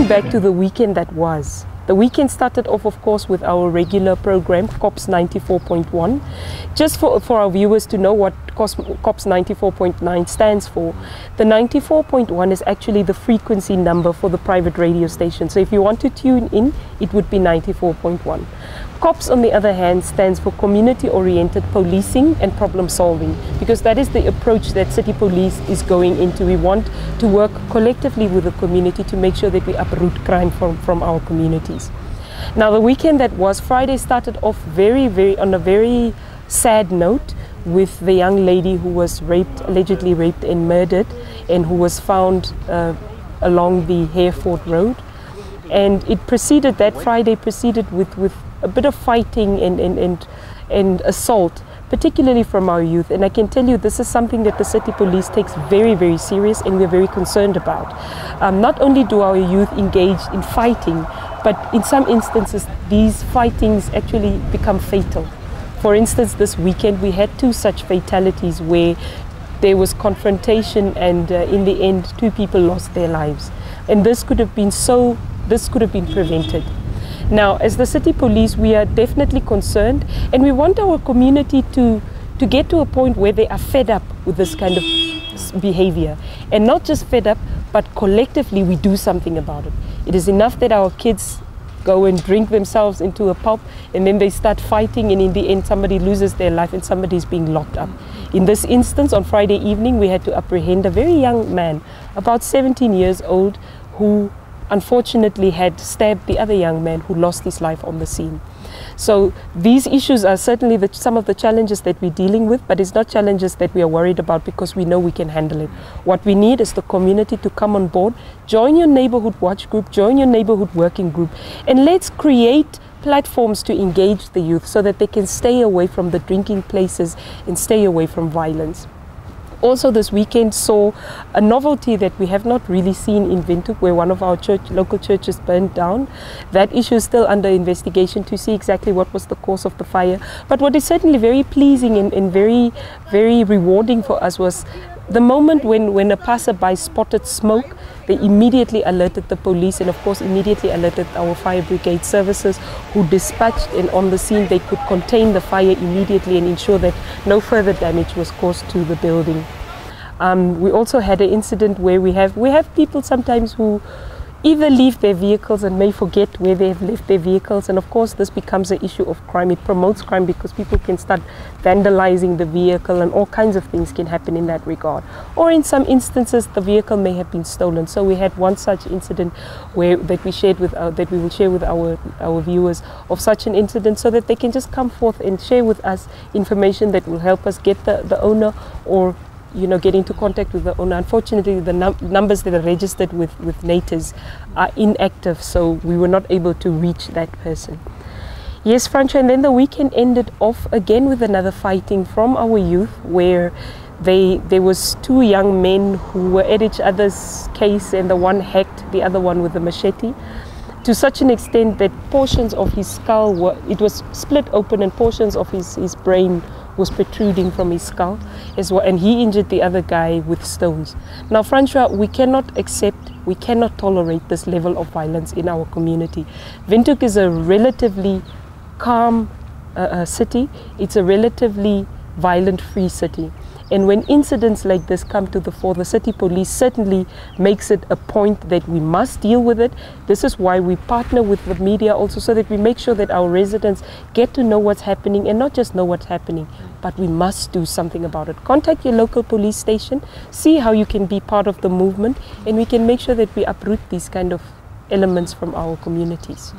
Thinking back to the weekend that was, the weekend started off, of course, with our regular program, COPS 94.1. Just for our viewers to know what COPS 94.9 stands for, the 94.1 is actually the frequency number for the private radio station. So if you want to tune in, it would be 94.1. COPS, on the other hand, stands for Community-Oriented Policing and Problem Solving, because that is the approach that City Police is going into. We want to work collectively with the community to make sure that we uproot crime from our communities. Now, the weekend that was, Friday started off on a very sad note with the young lady who was allegedly raped and murdered, and who was found along the Hereford Road. And that Friday proceeded with a bit of fighting and assault, particularly from our youth. And I can tell you, this is something that the City Police takes very, very serious, and we're very concerned about. Not only do our youth engage in fighting, but in some instances, these fightings actually become fatal. For instance, this weekend we had 2 such fatalities where there was confrontation, and in the end, 2 people lost their lives. And this could have been prevented. Now, as the City Police, we are definitely concerned, and we want our community to get to a point where they are fed up with this kind of behavior. And not just fed up, but collectively we do something about it. It is enough that our kids go and drink themselves into a pub, and then they start fighting, and in the end somebody loses their life and somebody is being locked up. In this instance, on Friday evening, we had to apprehend a very young man, about 17 years old, who unfortunately had stabbed the other young man who lost his life on the scene. So these issues are certainly some of the challenges that we're dealing with, but it's not challenges that we are worried about, because we know we can handle it. What we need is the community to come on board, join your neighborhood watch group, join your neighborhood working group, and let's create platforms to engage the youth so that they can stay away from the drinking places and stay away from violence. Also, this weekend saw a novelty that we have not really seen in Windhoek, where one of our local churches burned down. That issue is still under investigation to see exactly what was the cause of the fire. But what is certainly very pleasing and very, very rewarding for us was the moment when a passerby spotted smoke. They immediately alerted the police, and of course immediately alerted our fire brigade services, who dispatched, and on the scene they could contain the fire immediately and ensure that no further damage was caused to the building. We also had an incident where we have people sometimes who either leave their vehicles and may forget where they have left their vehicles, and of course this becomes an issue of crime. It promotes crime because people can start vandalizing the vehicle, and all kinds of things can happen in that regard. Or in some instances the vehicle may have been stolen. So we had one such incident that we will share with our viewers of such an incident, so that they can just come forth and share with us information that will help us get the owner, or get into contact with the owner. Unfortunately, the numbers that are registered with NATES are inactive, so we were not able to reach that person. Yes, Fransha, and then the weekend ended off again with another fighting from our youth, where there was 2 young men who were at each other's case, and the one hacked the other one with a machete, to such an extent that portions of his skull was split open, and portions of his brain was protruding from his skull as well, and he injured the other guy with stones. Now, Fransha, we cannot tolerate this level of violence in our community. Windhoek is a relatively calm city. It's a relatively violent-free city. And when incidents like this come to the fore, the City Police certainly makes it a point that we must deal with it. This is why we partner with the media also, so that we make sure that our residents get to know what's happening, and not just know what's happening, but we must do something about it. Contact your local police station, see how you can be part of the movement, and we can make sure that we uproot these kind of elements from our communities.